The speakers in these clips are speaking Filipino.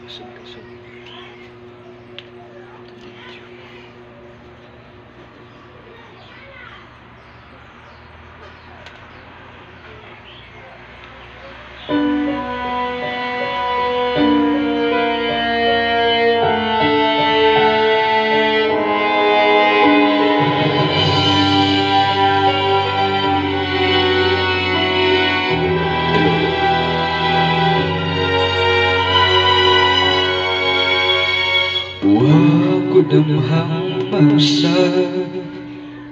Kusog-kusog. Huwag ko damhang mausap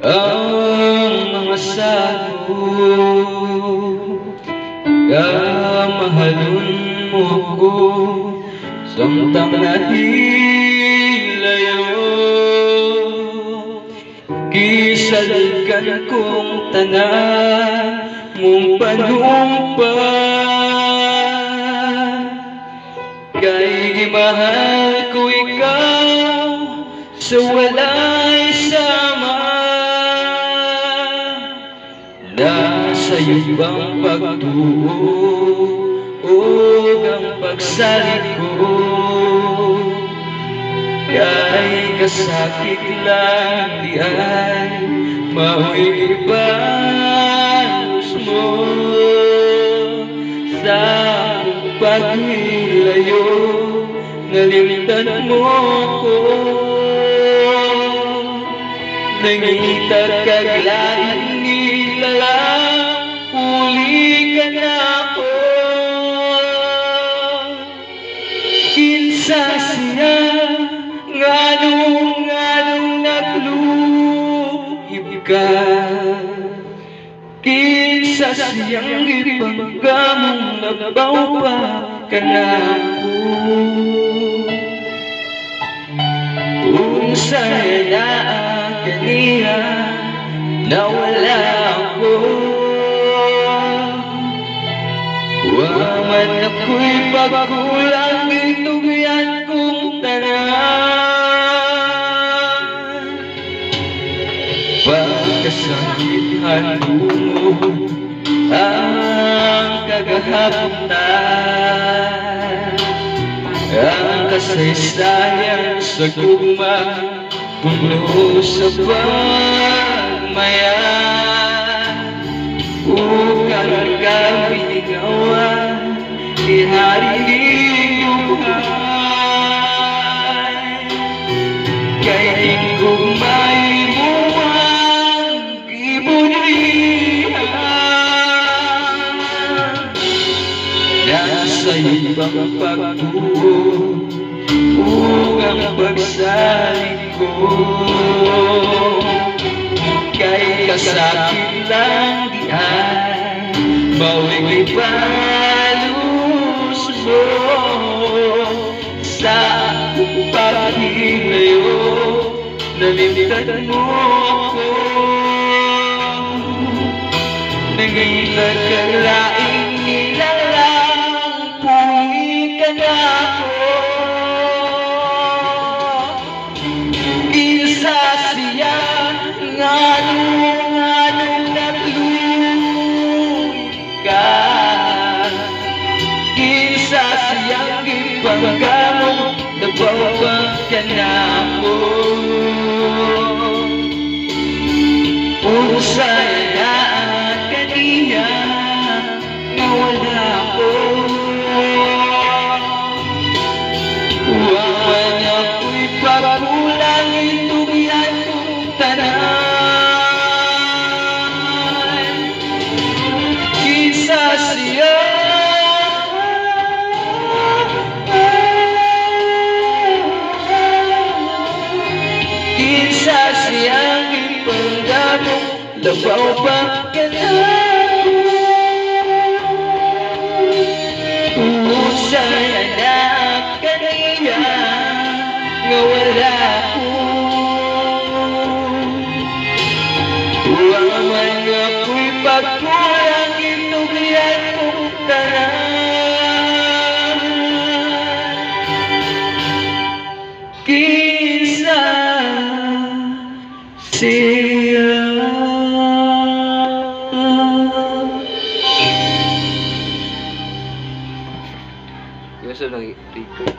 ang mga salo, mahalon mo ako samtang nahilayo. Kisalikan kong tanan mong panumpan, kay mahal ko ikaw sa walay sama. Nasa ibang pagtuog ang pagsalit ko, kay kasakit lang di ay mauibalos mo sa paghilayo. Nalimtan mo ko, nangitat kaglaing nilalang, uli ka na ako. Kinsa siya nganong nagluhib ka, kinsa siyang gipagkamong nabaw pa ka na ako. Unsay naa kaniya nawala ako, wa man ako'y pagkulang gitugyan kong tanan. Pagkasakitan mo ang kagahabutan, ang kasaysayan sa gugma puno sa pagmaya. Ukang kabigawan ihari buhay, kay gugmay mo ang gibulihan. Nasa ibang pagtuog ug ang pagsalit ko, kay kasakit lang di ay mauibalos mo sa paghilayo. Nalimtan mo ko, nangitat kaglaing nilalang, puli ka na ako. Kinsa siya nganong nagluhib ka, kinsa siyang gipagkamong nabaw ka na ako. Unsay naa kaniya nawala ako, wa man ako'y pagkulang gitugyan kong tanan. Kinsa siya kinsa siyang gipagkamong labaw pa ka na ako. Unsay anak kaniya nga wala ako, wa man ako'y pagkulang gitugyan kong tanan. Kinsa siya. Yung sa nag-record.